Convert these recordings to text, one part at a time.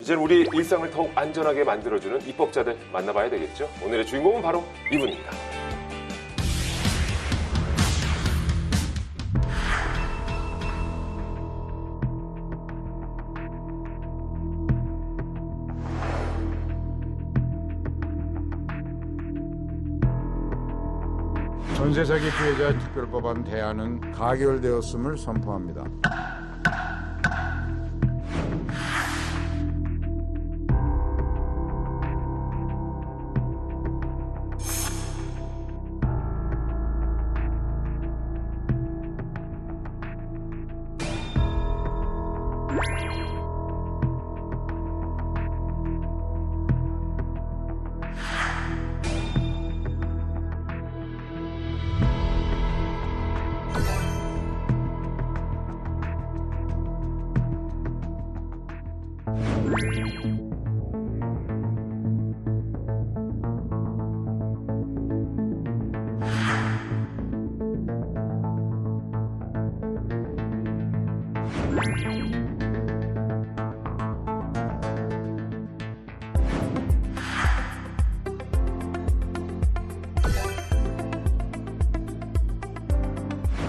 이제 우리 일상을 더욱 안전하게 만들어주는 입법자들 만나봐야 되겠죠. 오늘의 주인공은 바로 이분입니다. 전세 사기 피해자 특별법안 대안은 가결되었음을 선포합니다.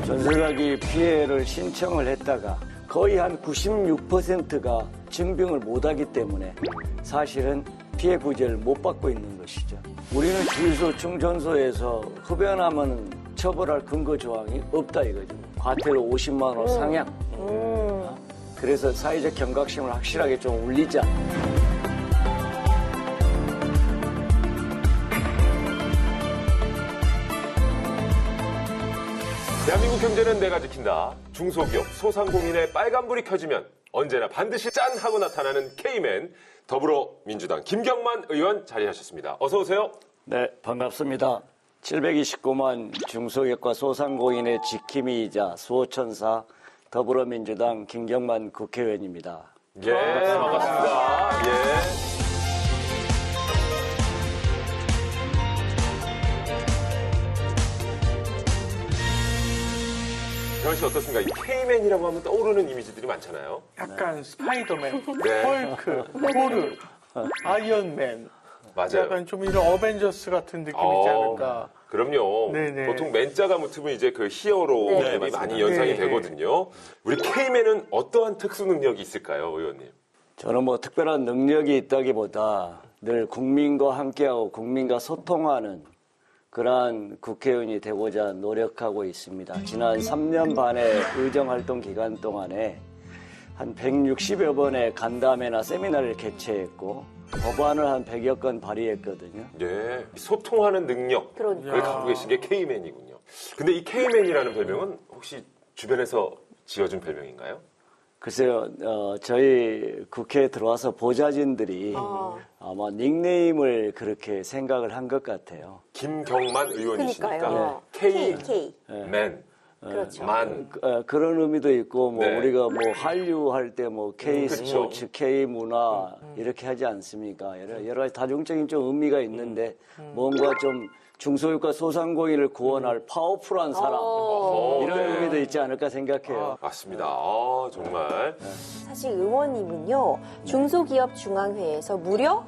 전세사기 피해를 신청을 했다가 거의 한 96%가 증빙을 못하기 때문에 사실은 피해 구제를 못 받고 있는 것이죠. 우리는 주유소, 충전소에서 흡연하면 처벌할 근거 조항이 없다 이거죠. 과태료 50만 원 상향. 그래서 사회적 경각심을 확실하게 좀 울리자. 대한민국 경제는 내가 지킨다. 중소기업, 소상공인의 빨간불이 켜지면 언제나 반드시 짠 하고 나타나는 K맨, 더불어민주당 김경만 의원 자리하셨습니다. 어서 오세요. 네, 반갑습니다. 729만 중소기업과 소상공인의 지킴이이자 수호천사 더불어민주당 김경만 국회의원입니다. 예, 반갑습니다. 예. 경환 씨 어떻습니까? 이 K맨이라고 하면 떠오르는 이미지들이 많잖아요. 약간 스파이더맨, 네. 헐크, 토르, 아이언맨. 맞아요. 약간 좀 이런 어벤져스 같은 느낌이지 않을까. 그럼요. 네네. 보통 맨자가 붙으면 이제 그 히어로들이 많이 연상이 네. 되거든요. 우리 K맨은 어떠한 특수 능력이 있을까요, 의원님? 저는 뭐 특별한 능력이 있다기보다 늘 국민과 함께하고 국민과 소통하는 그러한 국회의원이 되고자 노력하고 있습니다. 지난 3년 반의 의정활동 기간 동안에 한 160여 번의 간담회나 세미나를 개최했고 법안을 한 100여 건 발의했거든요. 예, 소통하는 능력을 갖고 계신 게 K맨이군요. 근데 이 K맨이라는 별명은 혹시 주변에서 지어준 별명인가요? 글쎄요, 저희 국회에 들어와서 보좌진들이 아마 닉네임을 그렇게 생각을 한 것 같아요. 김경만 의원이시니까 그러니까요. K. K. 맨. 그렇죠. 만. 그런 의미도 있고, 뭐, 네. 우리가 뭐, 한류할 때 뭐, K 그쵸. 스포츠, K 문화, 이렇게 하지 않습니까? 여러 가지 다중적인 좀 의미가 있는데, 뭔가 좀 중소기업과 소상공인을 구원할 파워풀한 사람, 이런 네. 의미도 있지 않을까 생각해요. 맞습니다. 정말. 사실 의원님은요, 중소기업 중앙회에서 무려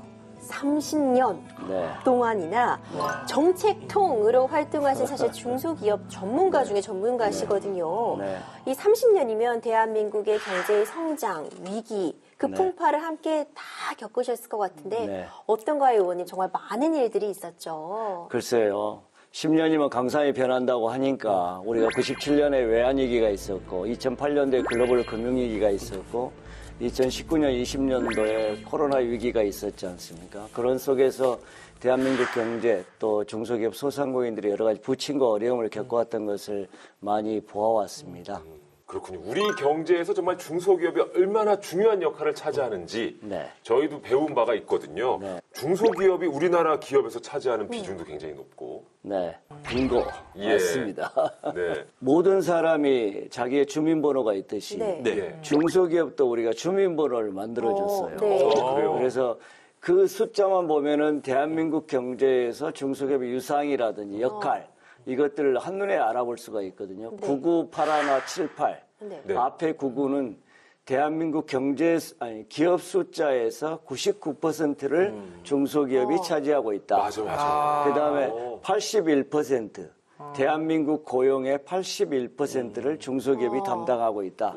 30년 네. 동안이나 정책통으로 활동하신 사실 중소기업 전문가 중에 전문가시거든요. 네. 이 30년이면 대한민국의 경제의 성장, 위기, 그 네. 풍파를 함께 다 겪으셨을 것 같은데 네. 어떤가요, 의원님? 정말 많은 일들이 있었죠. 글쎄요. 10년이면 강산이 변한다고 하니까 우리가 97년에 외환위기가 있었고 2008년도에 글로벌 금융위기가 있었고 2019년, 20년도에 코로나 위기가 있었지 않습니까? 그런 속에서 대한민국 경제 또 중소기업 소상공인들이 여러 가지 부침과 어려움을 겪어왔던 것을 많이 보아왔습니다. 그렇군요. 우리 경제에서 정말 중소기업이 얼마나 중요한 역할을 차지하는지 네. 저희도 배운 바가 있거든요. 네. 중소기업이 우리나라 기업에서 차지하는 비중도 굉장히 높고. 네, 빙고 예. 맞습니다. 네. 모든 사람이 자기의 주민번호가 있듯이 네. 네. 중소기업도 우리가 주민번호를 만들어줬어요. 네. 그래요? 그래서 그 숫자만 보면은 대한민국 경제에서 중소기업의 유상이라든지 역할 이것들을 한눈에 알아볼 수가 있거든요. 네. 9981나 78 네. 네. 앞에 99는 대한민국 기업 숫자에서 99%를 중소기업이 차지하고 있다. 맞아. 그다음에 81% 대한민국 고용의 81%를 중소기업이 담당하고 있다.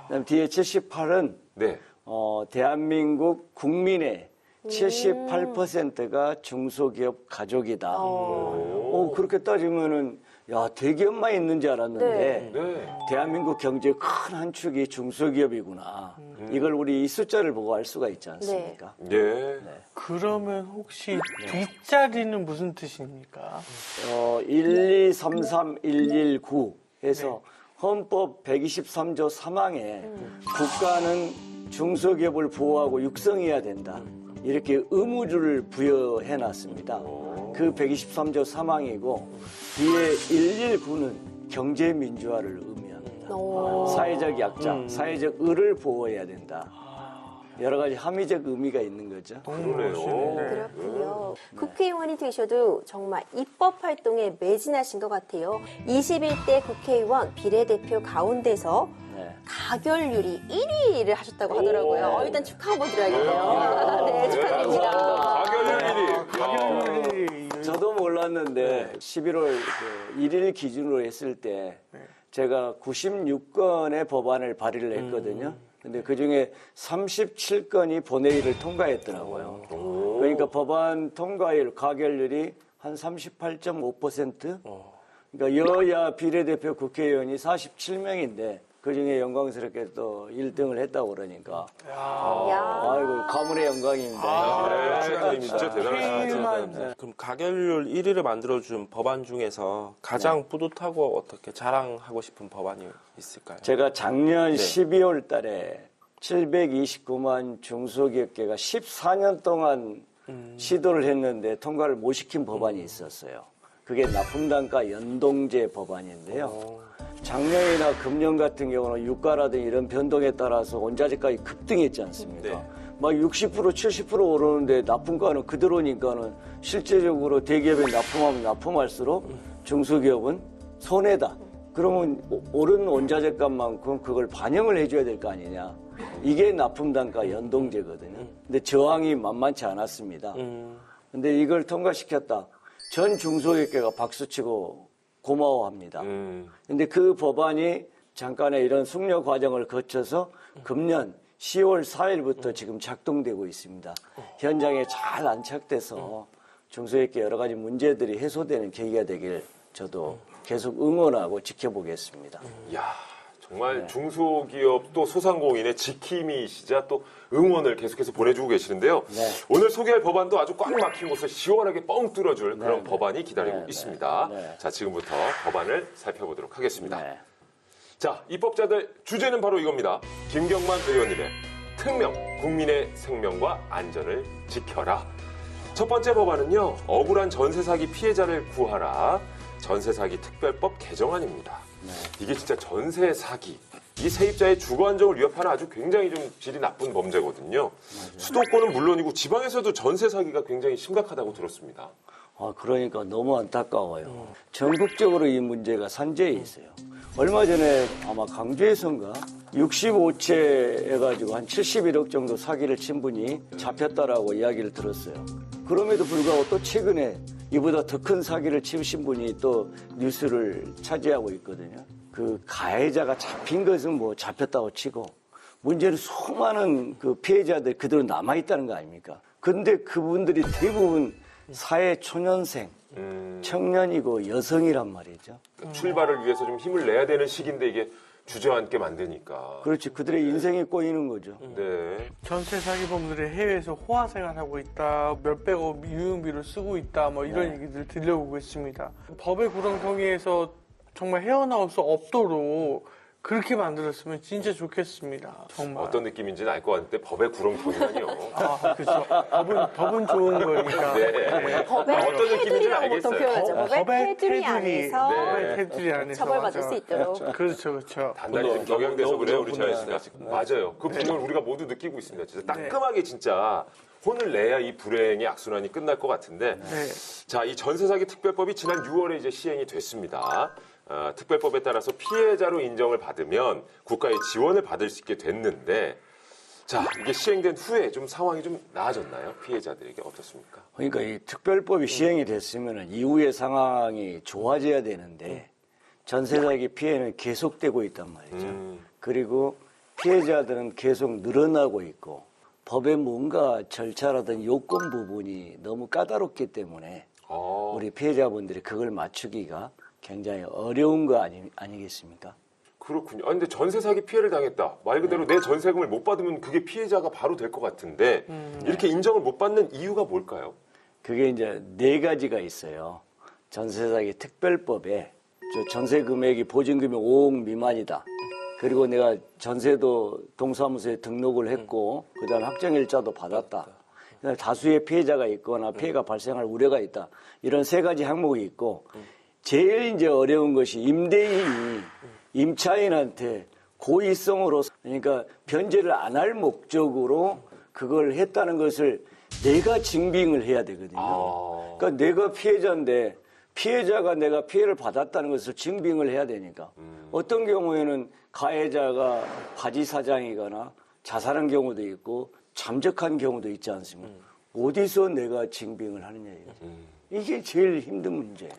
그다음 뒤에 78은 네. 대한민국 국민의 78%가 중소기업 가족이다. 그렇게 따지면은 야 대기업만 있는 줄 알았는데 네. 대한민국 경제의 큰 한 축이 중소기업이구나. 이걸 우리 이 숫자를 보고 알 수가 있지 않습니까? 예. 그러면 혹시 뒷자리는 무슨 뜻입니까? 1233119 해서 헌법 123조 3항에 국가는 중소기업을 보호하고 육성해야 된다. 이렇게 의무를 부여해 놨습니다. 그 123조 3항이고 뒤에 119는 경제민주화를 의미합니다. 사회적 약자, 사회적 의를 보호해야 된다. 여러 가지 함의적 의미가 있는 거죠. 그러네요. 그렇군요. 국회의원이 되셔도 정말 입법 활동에 매진하신 것 같아요. 21대 국회의원 비례대표 가운데서 가결률이 1위를 하셨다고 하더라고요. 일단 축하 한번 드려야겠네요. 네, 축하드립니다. 가결률 1위. 저도 몰랐는데 11월 1일 기준으로 했을 때 제가 96건의 법안을 발의를 했거든요. 근데 그중에 37건이 본회의를 통과했더라고요. 그러니까 법안 통과율, 가결률이 한 38.5%? 그러니까 여야 비례대표 국회의원이 47명인데 그중에 영광스럽게 또 1등을 했다고 그러니까 아이고 가문의 영광입니다. 진짜 대단하십니다. 그럼 가결률 1위를 만들어준 법안 중에서 가장 뿌듯하고 어떻게 자랑하고 싶은 법안이 있을까요? 제가 작년 12월 달에 729만 중소기업계가 14년 동안 시도를 했는데 통과를 못 시킨 법안이 있었어요. 그게 납품단가 연동제 법안인데요. 작년이나 금년 같은 경우는 유가라든지 이런 변동에 따라서 원자재가격이 급등했지 않습니까? 막 60%, 70% 오르는데 납품가는 그대로니까는 실제적으로 대기업에 납품하면 납품할수록 중소기업은 손해다. 그러면 오른 원자재값만큼 그걸 반영을 해줘야 될 거 아니냐. 이게 납품단가 연동제거든요. 근데 저항이 만만치 않았습니다. 근데 이걸 통과시켰다. 전 중소기업계가 박수치고 고마워합니다. 근데 그 법안이 잠깐의 이런 숙려 과정을 거쳐서 금년 10월 4일부터 지금 작동되고 있습니다. 현장에 잘 안착돼서 중소기업계 여러 가지 문제들이 해소되는 계기가 되길 저도 계속 응원하고 지켜보겠습니다. 이야, 정말 중소기업 또 소상공인의 지킴이시자 또 응원을 계속해서 보내주고 계시는데요. 오늘 소개할 법안도 아주 꽉 막힌 곳을 시원하게 뻥 뚫어줄 그런 법안이 기다리고 있습니다. 자, 지금부터 법안을 살펴보도록 하겠습니다. 자, 입법자들 주제는 바로 이겁니다. 김경만 의원님의 특명, 국민의 생명과 안전을 지켜라. 첫 번째 법안은요, 억울한 전세 사기 피해자를 구하라. 전세 사기 특별법 개정안입니다. 이게 진짜 전세 사기, 이 세입자의 주거 안정을 위협하는 아주 굉장히 좀 질이 나쁜 범죄거든요. 수도권은 물론이고 지방에서도 전세 사기가 굉장히 심각하다고 들었습니다. 그러니까 너무 안타까워요. 전국적으로 이 문제가 산재해 있어요. 얼마 전에 아마 강주에선가 65채 해가지고 한 71억 정도 사기를 친 분이 잡혔다라고 이야기를 들었어요. 그럼에도 불구하고 또 최근에 이보다 더 큰 사기를 치신 분이 또 뉴스를 차지하고 있거든요. 그 가해자가 잡힌 것은 뭐 잡혔다고 치고 문제는 수많은 그 피해자들 그대로 남아있다는 거 아닙니까? 근데 그분들이 대부분 사회 초년생, 청년이고 여성이란 말이죠. 출발을 위해서 좀 힘을 내야 되는 시기인데 이게 주저앉게 만드니까. 그렇지. 그들의 인생이 꼬이는 거죠. 네. 전세 사기범들이 해외에서 호화 생활하고 있다, 몇백억 유흥비를 쓰고 있다, 뭐 이런 얘기들 들려오고 있습니다. 법의 구렁텅이에서 정말 헤어나올 수 없도록 그렇게 만들었으면 진짜 좋겠습니다. 정말. 어떤 느낌인지는 알 것 같은데 법의 구렁텅이라니요. 그렇죠. 법은 좋은 거니까. 네. 법의 어떤 느낌인지는 테두리라고 보통 알겠어요. 표현하죠. 법의 테두리 안에서 법의 테두리 안에서 처벌받을 맞아. 수 있도록. 그렇죠, 그렇죠. 단단히 좀 격양돼서 그래요, 우리 자연 씨가. 맞아요. 그 분을 우리가 모두 느끼고 있습니다. 진짜 따끔하게 진짜 혼을 내야 이 불행의 악순환이 끝날 것 같은데. 자, 이 전세 사기 특별법이 지난 6월에 이제 시행이 됐습니다. 특별법에 따라서 피해자로 인정을 받으면 국가의 지원을 받을 수 있게 됐는데 자, 이게 시행된 후에 좀 상황이 좀 나아졌나요? 피해자들에게 어떻습니까? 그러니까 이 특별법이 시행이 됐으면 이후의 상황이 좋아져야 되는데 전세 사기 피해는 계속되고 있단 말이죠. 그리고 피해자들은 계속 늘어나고 있고 법의 뭔가 절차라든 요건 부분이 너무 까다롭기 때문에 우리 피해자분들이 그걸 맞추기가 굉장히 어려운 거 아니겠습니까? 그렇군요. 근데 전세 사기 피해를 당했다. 말 그대로 내 전세금을 못 받으면 그게 피해자가 바로 될 것 같은데 이렇게 인정을 못 받는 이유가 뭘까요? 그게 이제 4가지가 있어요. 전세 사기 특별법에 전세 금액이 보증금이 5억 미만이다. 그리고 내가 전세도 동사무소에 등록을 했고 그다음 확정일자도 받았다. 다수의 피해자가 있거나 피해가 발생할 우려가 있다. 이런 3가지 항목이 있고 제일 이제 어려운 것이 임대인이 임차인한테 고의성으로 그러니까 변제를 안 할 목적으로 그걸 했다는 것을 내가 증빙을 해야 되거든요. 그러니까 내가 피해자인데 피해자가 내가 피해를 받았다는 것을 증빙을 해야 되니까 어떤 경우에는 가해자가 바지 사장이거나 자살한 경우도 있고 잠적한 경우도 있지 않습니까? 어디서 내가 증빙을 하느냐 이거죠. 이게 제일 힘든 문제예요.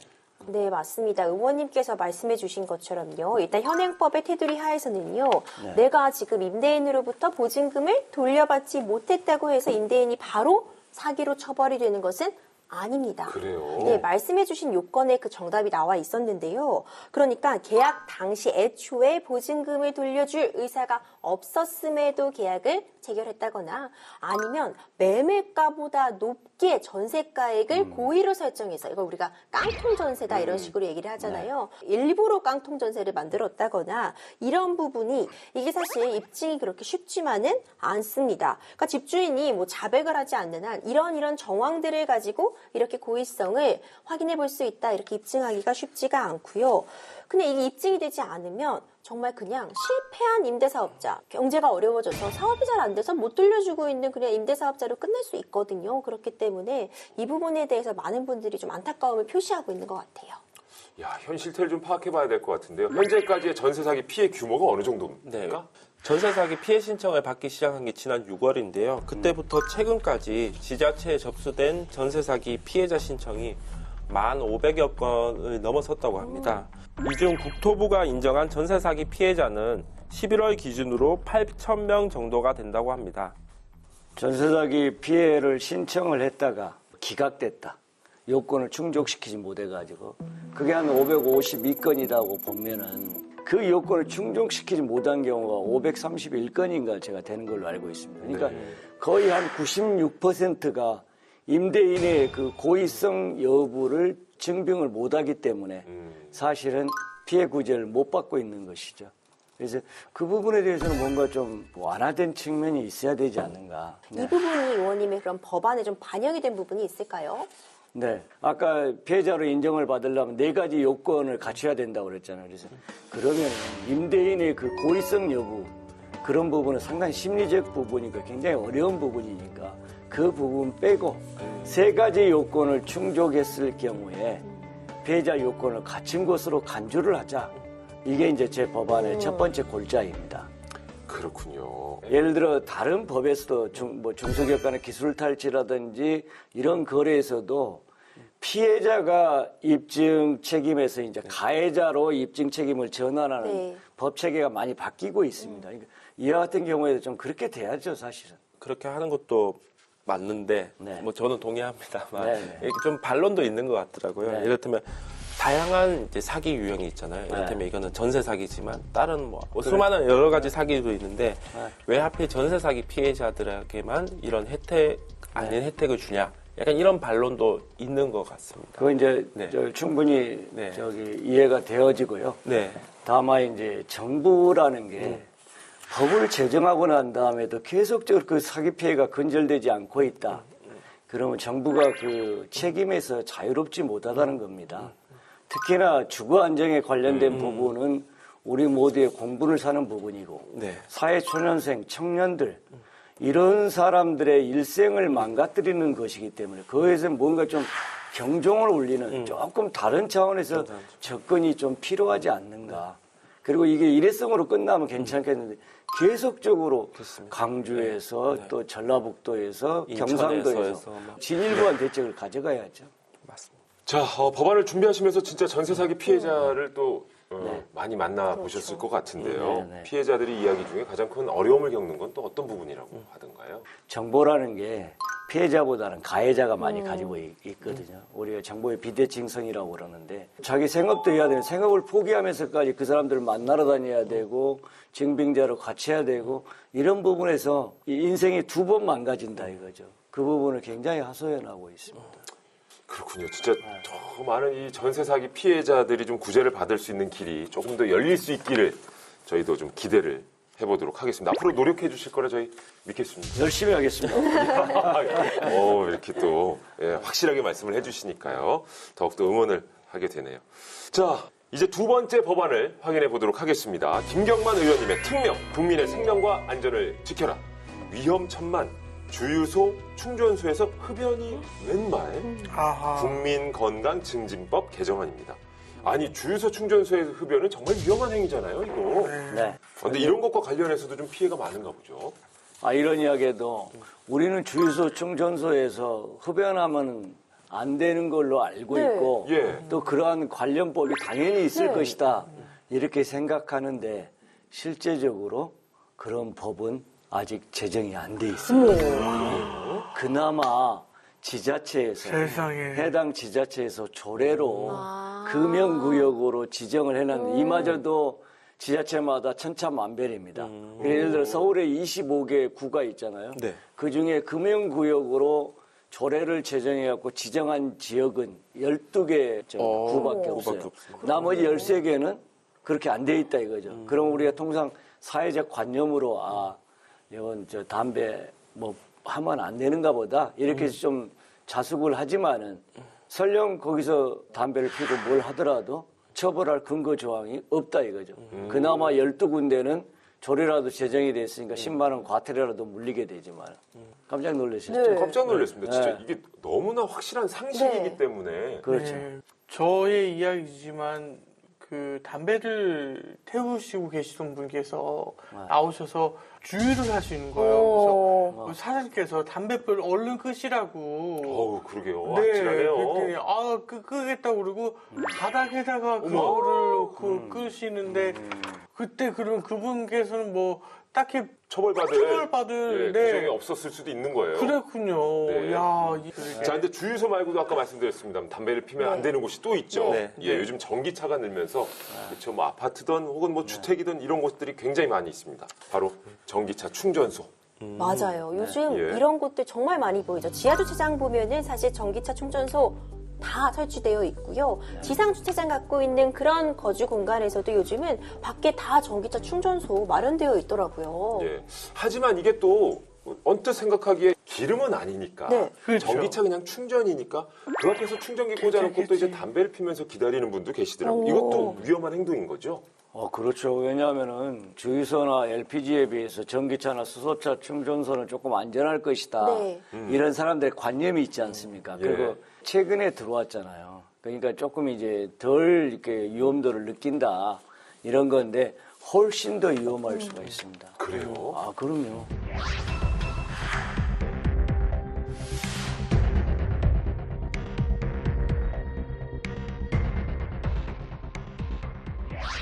네, 맞습니다. 의원님께서 말씀해 주신 것처럼요. 일단 현행법의 테두리 하에서는요. 내가 지금 임대인으로부터 보증금을 돌려받지 못했다고 해서 임대인이 바로 사기로 처벌이 되는 것은 아닙니다. 그래요? 네, 말씀해 주신 요건에 그 정답이 나와 있었는데요. 그러니까 계약 당시 애초에 보증금을 돌려줄 의사가 없었음에도 계약을 체결했다거나 아니면 매매가보다 높게 전세가액을 고의로 설정해서 이걸 우리가 깡통전세다 이런 식으로 얘기를 하잖아요. 일부러 깡통전세를 만들었다거나 이런 부분이 이게 사실 입증이 그렇게 쉽지만은 않습니다. 그러니까 집주인이 뭐 자백을 하지 않는 한 이런 정황들을 가지고 이렇게 고의성을 확인해 볼 수 있다 이렇게 입증하기가 쉽지가 않고요. 근데 이게 입증이 되지 않으면 정말 그냥 실패한 임대사업자, 경제가 어려워져서 사업이 잘 안 돼서 못 돌려주고 있는 그냥 임대사업자로 끝낼 수 있거든요. 그렇기 때문에 이 부분에 대해서 많은 분들이 좀 안타까움을 표시하고 있는 것 같아요. 야, 현 실태를 좀 파악해봐야 될 것 같은데요. 현재까지의 전세 사기 피해 규모가 어느 정도입니까? 네. 전세 사기 피해 신청을 받기 시작한 게 지난 6월인데요. 그때부터 최근까지 지자체에 접수된 전세 사기 피해자 신청이 1,500여 건을 넘어섰다고 합니다. 이 중 국토부가 인정한 전세 사기 피해자는 11월 기준으로 8,000명 정도가 된다고 합니다. 전세 사기 피해를 신청을 했다가 기각됐다. 요건을 충족시키지 못해가지고 그게 한 552건이라고 보면은 그 요건을 충족시키지 못한 경우가 531건인가 제가 되는 걸로 알고 있습니다. 그러니까 거의 한 96%가 임대인의 그 고의성 여부를 증빙을 못하기 때문에 사실은 피해 구제를 못 받고 있는 것이죠. 그래서 그 부분에 대해서는 뭔가 좀 완화된 측면이 있어야 되지 않는가. 이 부분이 의원님의 그런 법안에 좀 반영이 된 부분이 있을까요? 네. 아까 피해자로 인정을 받으려면 4가지 요건을 갖춰야 된다고 그랬잖아요. 그래서 그러면 임대인의 그 고의성 여부 그런 부분은 상당히 심리적 부분이니까 굉장히 어려운 부분이니까 그 부분 빼고 3가지 요건을 충족했을 경우에 피해자 요건을 갖춘 것으로 간주를 하자. 이게 이제 제 법안의 첫 번째 골자입니다. 그렇군요. 예를 들어 다른 법에서도 중소기업간의 기술탈취라든지 이런 거래에서도 피해자가 입증 책임에서 이제 가해자로 입증 책임을 전환하는 법 체계가 많이 바뀌고 있습니다. 그러니까 이와 같은 경우에도 좀 그렇게 돼야죠, 사실은. 그렇게 하는 것도 맞는데 뭐 저는 동의합니다만 이렇게 좀 반론도 있는 것 같더라고요. 이를테면 다양한 이제 사기 유형이 있잖아요. 이를테면 이거는 전세 사기지만 다른 뭐 수많은 여러 가지 사기도 있는데 왜 하필 전세 사기 피해자들에게만 이런 혜택 아닌 혜택을 주냐? 약간 이런 반론도 있는 것 같습니다. 그거 이제 충분히 이해가 되어지고요. 다만 이제 정부라는 게 법을 제정하고 난 다음에도 계속적으로 그 사기 피해가 근절되지 않고 있다. 그러면 정부가 그 책임에서 자유롭지 못하다는 겁니다. 특히나 주거 안정에 관련된 부분은 우리 모두의 공부를 사는 부분이고 사회 초년생 청년들 이런 사람들의 일생을 망가뜨리는 것이기 때문에 그것에서 뭔가 좀 경종을 울리는 조금 다른 차원에서 접근이 좀 필요하지 않는가. 그리고 이게 일회성으로 끝나면 괜찮겠는데 계속적으로 강주에서 또 전라북도에서 경상도에서 진일보한 대책을 가져가야죠. 맞습니다. 자, 법안을 준비하시면서 진짜 전세 사기 피해자를 또 많이 만나보셨을 것 같은데요. 네. 피해자들이 이야기 중에 가장 큰 어려움을 겪는 건 또 어떤 부분이라고 하던가요? 정보라는 게 피해자보다는 가해자가 많이 가지고 있거든요. 우리가 정보의 비대칭성이라고 그러는데 자기 생업도 해야 되는 생업을 포기하면서까지 그 사람들을 만나러 다녀야 되고 증빙자로 같이 해야 되고 이런 부분에서 이 인생이 두 번 망가진다 이거죠. 그 부분을 굉장히 하소연하고 있습니다. 그렇군요. 진짜 더 많은 이 전세 사기 피해자들이 좀 구제를 받을 수 있는 길이 조금 더 열릴 수 있기를 저희도 좀 기대를 해보도록 하겠습니다. 앞으로 노력해 주실 거라 저희 믿겠습니다. 열심히 하겠습니다. 이렇게 또 확실하게 말씀을 해주시니까요. 더욱더 응원을 하게 되네요. 자, 이제 두 번째 법안을 확인해 보도록 하겠습니다. 김경만 의원님의 특명, 국민의 생명과 안전을 지켜라. 위험천만, 주유소, 충전소에서 흡연이 웬말? 국민건강증진법 개정안입니다. 아니, 주유소, 충전소에서 흡연은 정말 위험한 행위잖아요, 이거. 네. 근데 이런 것과 관련해서도 좀 피해가 많은가 보죠. 아이러니하게도 우리는 주유소, 충전소에서 흡연하면 안 되는 걸로 알고 있고 예. 또 그러한 관련법이 당연히 있을 것이다 이렇게 생각하는데 실제적으로 그런 법은 아직 제정이 안 돼 있습니다. 그나마 지자체에서 세상에. 해당 지자체에서 조례로 금연구역으로 지정을 해놨는데 이마저도 지자체마다 천차만별입니다. 예를 들어 서울에 25개 구가 있잖아요. 네. 그중에 금연구역으로 조례를 제정해갖고 지정한 지역은 12개 구밖에 없어요. 나머지 13개는 그렇게 안 돼 있다 이거죠. 그럼 우리가 통상 사회적 관념으로 이건 담배 뭐 하면 안 되는가 보다 이렇게 해서 좀 자숙을 하지만은 설령 거기서 담배를 피고 뭘 하더라도 처벌할 근거 조항이 없다 이거죠. 그나마 12군데는 조례라도 제정이 됐으니까 10만 원 과태료라도 물리게 되지만 깜짝 놀라셨죠? 깜짝 놀랐습니다. 진짜 네. 이게 너무나 확실한 상식이기 때문에. 그렇죠. 네. 저의 이야기지만 그 담배를 태우시고 계시던 분께서 나오셔서 주의를 하시는 거예요. 그래서 사장님께서 담배불 얼른 끄시라고. 어우, 그러게요. 네, 아찔하네요. 그랬더니 끄겠다고 그러고 바닥에다가 그거를 끄시는데 그때 그러면 그분께서는 뭐 딱히 처벌받을 네. 규정이 없었을 수도 있는 거예요. 그랬군요. 네. 야, 자, 근데 주유소 말고도 아까 말씀드렸습니다. 담배를 피면 안 되는 곳이 또 있죠. 네. 예, 요즘 전기차가 늘면서 그렇죠. 뭐 아파트든 혹은 뭐 주택이든 이런 곳들이 굉장히 많이 있습니다. 바로 전기차 충전소. 맞아요. 요즘 예. 이런 곳들 정말 많이 보이죠. 지하주차장 보면은 사실 전기차 충전소 다 설치되어 있고요. 지상주차장 갖고 있는 그런 거주 공간에서도 요즘은 밖에 다 전기차 충전소 마련되어 있더라고요. 예. 하지만 이게 또 언뜻 생각하기에 기름은 아니니까 네. 그렇죠. 전기차 그냥 충전이니까 그 앞에서 충전기 꽂아놓고 또 이제 담배를 피면서 기다리는 분도 계시더라고요. 이것도 위험한 행동인 거죠? 그렇죠. 왜냐하면은 주유소나 LPG에 비해서 전기차나 수소차 충전소는 조금 안전할 것이다. 네. 이런 사람들의 관념이 있지 않습니까? 예. 그리고 최근에 들어왔잖아요. 그러니까 조금 이제 덜 이렇게 위험도를 느낀다. 이런 건데 훨씬 더 위험할 수가 있습니다. 그래요? 그럼요.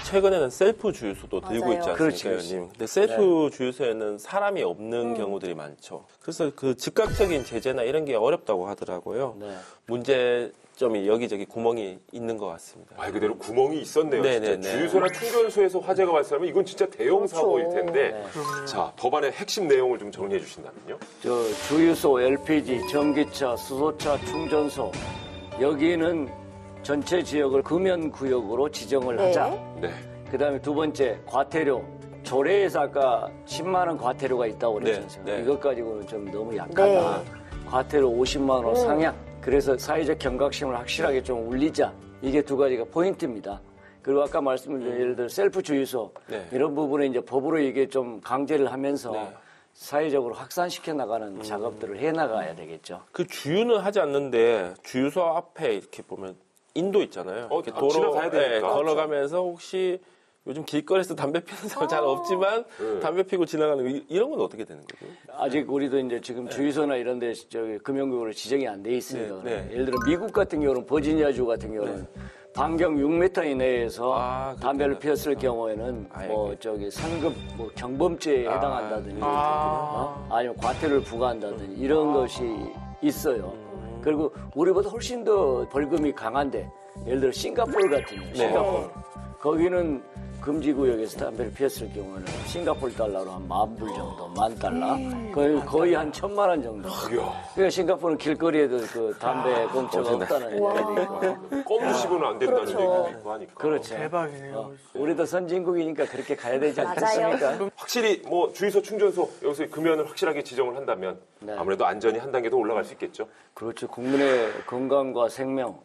최근에는 셀프 주유소도 들고 맞아요. 있지 않습니까, 그렇지, 의원님? 근데 셀프 주유소에는 사람이 없는 경우들이 많죠. 그래서 그 즉각적인 제재나 이런 게 어렵다고 하더라고요. 네. 문제점이 여기저기 구멍이 있는 것 같습니다. 말 그대로 구멍이 있었네요. 네네네. 진짜 주유소나 충전소에서 화재가 발생하면 이건 진짜 대형 그렇죠. 사고일 텐데. 네. 자, 법안의 핵심 내용을 좀 정리해 주신다면요. 주유소, LPG, 전기차, 수소차, 충전소 여기는 전체 지역을 금연구역으로 지정을 네. 하자. 네. 그다음에 두 번째 과태료. 조례에서 아까 10만 원 과태료가 있다고 그랬잖아요. 네, 네. 이것 가지고는 좀 너무 약하다. 네. 과태료 50만 원 상향. 그래서 사회적 경각심을 확실하게 좀 울리자. 이게 두 가지가 포인트입니다. 그리고 아까 말씀드린 예를 들어 셀프 주유소 네. 이런 부분에 이제 법으로 이게 좀 강제를 하면서 네. 사회적으로 확산시켜 나가는 작업들을 해 나가야 되겠죠. 그 주유는 하지 않는데 주유소 앞에 이렇게 보면 인도 있잖아요. 이렇게 지나가야 되니까. 걸어가면서 혹시 요즘 길거리에서 담배 피우는 사람 잘 없지만 담배 피고 지나가는 거 이런 건 어떻게 되는 거죠? 아직 우리도 이제 지금 주유소나 이런 데 저기 금연구역으로 지정이 안 돼 있으니까 네, 네. 예를 들어 미국 같은 경우는 버지니아주 같은 경우는 반경 6m 이내에서 담배를 피웠을 경우에는 뭐 저기 상급 뭐 경범죄에 해당한다든지 아니면 과태료를 부과한다든지 이런 것이 있어요. 그리고 우리보다 훨씬 더 벌금이 강한데 예를 들어 싱가포르 같은 경우 싱가포르 거기는 금지구역에서 담배를 피웠을 경우는 싱가포르 달러로 한 10,000불 정도, $10,000. 거의 한 1,000만 원 정도. 그러니까 싱가포르는 길거리에도 그 담배 공처가 없다는 얘기니까. 껌도 씹으면 안 된다는 그렇죠. 얘기도 하니까. 그렇죠. 대박이네요. 우리도 선진국이니까 그렇게 가야 되지 맞아요. 않겠습니까? 확실히 뭐 주유소, 충전소 여기서 금연을 확실하게 지정을 한다면 아무래도 안전이 한 단계 더 올라갈 수 있겠죠. 그렇죠. 국민의 건강과 생명,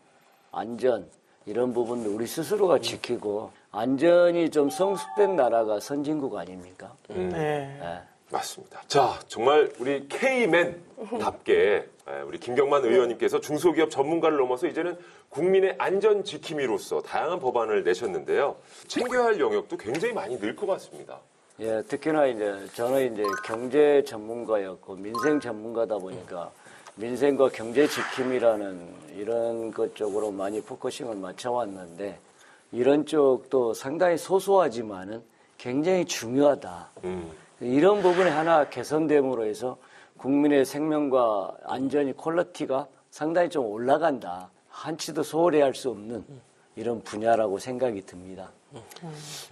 안전 이런 부분도 우리 스스로가 지키고 안전이 좀 성숙된 나라가 선진국 아닙니까? 네. 맞습니다. 자, 정말 우리 K맨답게 우리 김경만 의원님께서 중소기업 전문가를 넘어서 이제는 국민의 안전 지킴이로서 다양한 법안을 내셨는데요. 챙겨야 할 영역도 굉장히 많이 늘 것 같습니다. 예, 특히나 이제 저는 이제 경제 전문가였고 민생 전문가다 보니까 민생과 경제 지킴이라는 이런 것 쪽으로 많이 포커싱을 맞춰왔는데 이런 쪽도 상당히 소소하지만은 굉장히 중요하다. 이런 부분이 하나 개선됨으로 해서 국민의 생명과 안전이 퀄리티가 상당히 좀 올라간다. 한치도 소홀히 할 수 없는 이런 분야라고 생각이 듭니다.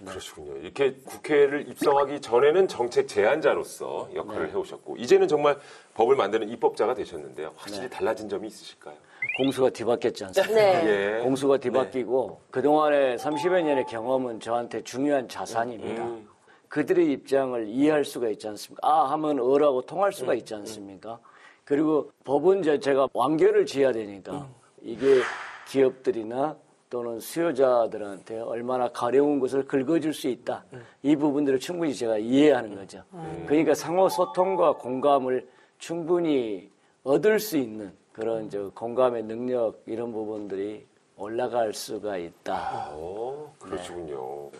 그러시군요. 이렇게 국회를 입성하기 전에는 정책 제안자로서 역할을 해오셨고 이제는 정말 법을 만드는 입법자가 되셨는데요. 확실히 달라진 점이 있으실까요? 공수가 뒤바뀌었지 않습니까? 네. 예. 공수가 뒤바뀌고 그동안의 30여 년의 경험은 저한테 중요한 자산입니다. 그들의 입장을 이해할 수가 있지 않습니까? 아 하면 어라고 통할 수가 있지 않습니까? 그리고 법은 제가 완결을 지어야 되니까 이게 기업들이나 또는 수요자들한테 얼마나 가려운 것을 긁어줄 수 있다. 이 부분들을 충분히 제가 이해하는 거죠. 그러니까 상호 소통과 공감을 충분히 얻을 수 있는 그런 공감의 능력 이런 부분들이 올라갈 수가 있다. 그러시군요.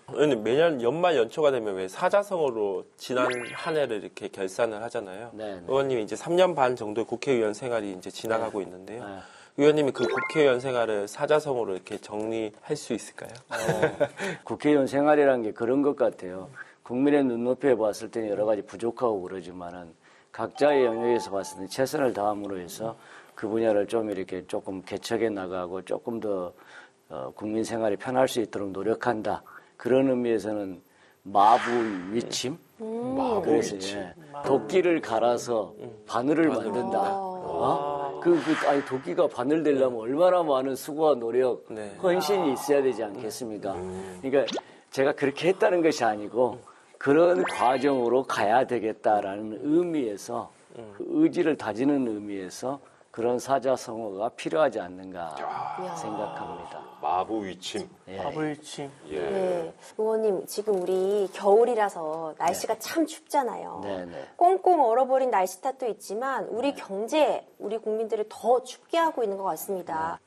의원님 매년 연말 연초가 되면 왜 사자성어로 지난 한 해를 이렇게 결산을 하잖아요. 네, 네. 의원님이 이제 3년 반 정도의 국회의원 생활이 이제 지나가고 있는데요. 네. 의원님이 그 국회의원 생활을 사자성어로 이렇게 정리할 수 있을까요? 국회의원 생활이라는 게 그런 것 같아요. 국민의 눈높이에 봤을 때는 여러 가지 부족하고 그러지만은 각자의 영역에서 봤을 때 최선을 다함으로 해서 그 분야를 좀 이렇게 조금 개척해 나가고 조금 더 국민 생활이 편할 수 있도록 노력한다. 그런 의미에서는 마부위침? 그래서 도끼를 갈아서 바늘을 만든다. 아니 도끼가 바늘 되려면 얼마나 많은 수고와 노력, 헌신이 있어야 되지 않겠습니까? 그러니까 제가 그렇게 했다는 것이 아니고 그런 과정으로 가야 되겠다라는 의미에서 그 의지를 다지는 의미에서 그런 사자성어가 필요하지 않는가 생각합니다. 마부위침. 아버지. 네. 의원님, 지금 우리 겨울이라서 날씨가 참 춥잖아요. 네네. 꽁꽁 얼어버린 날씨 탓도 있지만 우리 경제, 우리 국민들을 더 춥게 하고 있는 것 같습니다.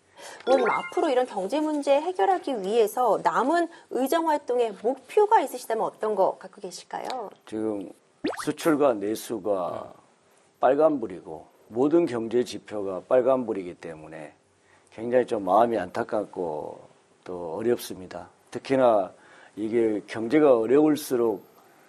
의원님, 앞으로 이런 경제 문제 해결하기 위해서 남은 의정 활동의 목표가 있으시다면 어떤 거 갖고 계실까요? 지금 수출과 내수가 빨간불이고 모든 경제 지표가 빨간불이기 때문에 굉장히 좀 마음이 안타깝고 또 어렵습니다. 특히나 이게 경제가 어려울수록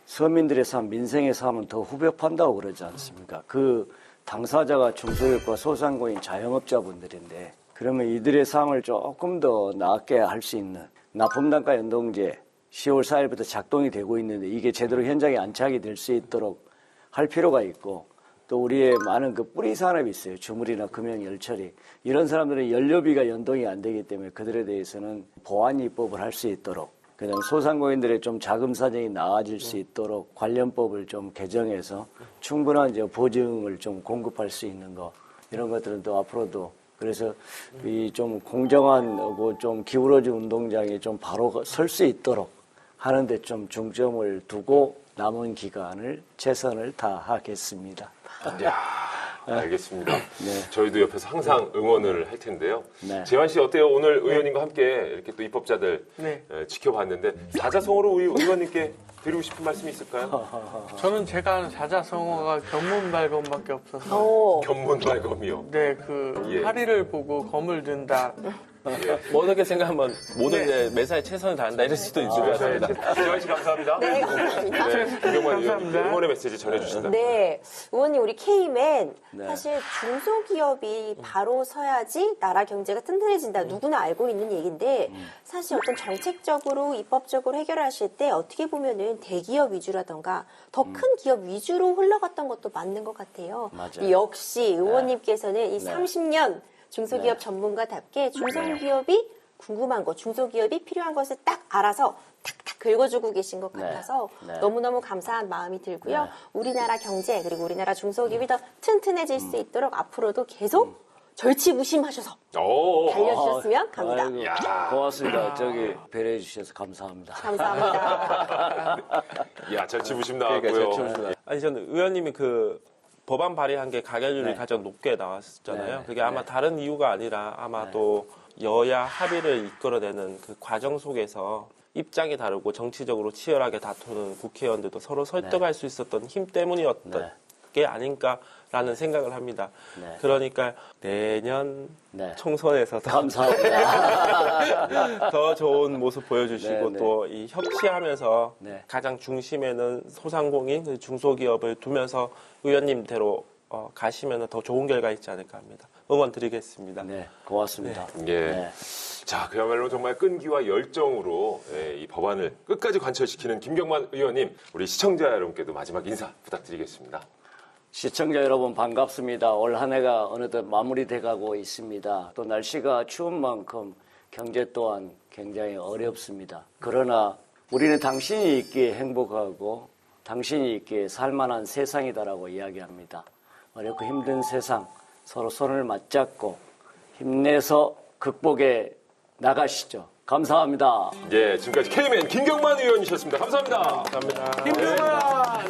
서민들의 삶, 민생의 삶은 더 후벼판다고 그러지 않습니까? 그 당사자가 중소기업과 소상공인 자영업자분들인데 그러면 이들의 삶을 조금 더 나게 할 수 있는 납품단가 연동제 10월 4일부터 작동이 되고 있는데 이게 제대로 현장에 안착이 될 수 있도록 할 필요가 있고 또 우리의 많은 그 뿌리 산업이 있어요. 주물이나 금형, 열처리. 이런 사람들은 연료비가 연동이 안 되기 때문에 그들에 대해서는 보완 입법을 할 수 있도록 그다음에 소상공인들의 좀 자금 사정이 나아질 수 있도록 관련법을 좀 개정해서 충분한 보증을 좀 공급할 수 있는 거 이런 것들은 또 앞으로도 그래서 이 좀 공정한 좀 기울어진 운동장이 좀 바로 설 수 있도록 하는데 좀 중점을 두고 남은 기간을 최선을 다하겠습니다. 알겠습니다. 저희도 옆에서 항상 응원을 할 텐데요. 네. 재환 씨 어때요? 오늘 의원님과 함께 이렇게 또 입법자들 네. 지켜봤는데 사자성어로 우리 의원님께 드리고 싶은 말씀이 있을까요? 저는 제가 아는 사자성어가 견문발검밖에 없어서 오. 견문발검이요. 네, 그 예. 파리를 보고 검을 든다. 뭐 어떻게 생각하면 모든 게 매사에 최선을 다한다 이럴 수도 있을 것 같습니다. 재환 씨 감사합니다. 네, 감사합니다. 네, 김경만 의원님 감사합니다. 응원의 메시지 전해주신다. 네, 의원님 우리 K맨 네. 사실 중소기업이 바로 서야지 나라 경제가 튼튼해진다. 누구나 알고 있는 얘기인데 사실 어떤 정책적으로 입법적으로 해결하실 때 어떻게 보면은 대기업 위주라던가 더 큰 기업 위주로 흘러갔던 것도 맞는 것 같아요. 맞아요. 역시 의원님께서는 이 네. 30년 중소기업 네. 전문가답게 중소기업이 궁금한 것, 중소기업이 필요한 것을 딱 알아서 탁탁 긁어주고 계신 것 네. 같아서 네. 너무너무 감사한 마음이 들고요. 네. 우리나라 경제 그리고 우리나라 중소기업이 더 튼튼해질 수 있도록 앞으로도 계속 절치부심하셔서 오, 달려주셨으면 합니다. 아이고, 야. 고맙습니다. 저기 배려해 주셔서 감사합니다. 감사합니다. 야, 절치부심 그러니까 나왔고요. 제가 아니 저는 의원님이 그 법안 발의한 게 가결률이 네. 가장 높게 나왔잖아요. 네. 그게 아마 네. 다른 이유가 아니라 아마 또 여야 합의를 이끌어내는 그 과정 속에서 입장이 다르고 정치적으로 치열하게 다투는 국회의원들도 서로 설득할 수 있었던 힘 때문이었던 네. 게 아닌가라는 생각을 합니다. 네. 그러니까 내년 네. 총선에서도 감사합니다. 더 좋은 모습 보여주시고 네, 네. 또 이 협치하면서 네. 가장 중심에는 소상공인, 중소기업을 두면서 의원님대로 가시면 더 좋은 결과 있지 않을까 합니다. 응원 드리겠습니다. 네, 고맙습니다. 예. 네. 자, 그야말로 정말 끈기와 열정으로 이 법안을 끝까지 관철시키는 김경만 의원님, 우리 시청자 여러분께도 마지막 인사 부탁드리겠습니다. 시청자 여러분 반갑습니다. 올 한 해가 어느덧 마무리돼 가고 있습니다. 또 날씨가 추운 만큼 경제 또한 굉장히 어렵습니다. 그러나 우리는 당신이 있기에 행복하고 당신이 있기에 살만한 세상이다라고 이야기합니다. 어렵고 힘든 세상 서로 손을 맞잡고 힘내서 극복해 나가시죠. 감사합니다. 예, 지금까지 K맨 김경만 의원이셨습니다. 감사합니다. 감사합니다. 김경만!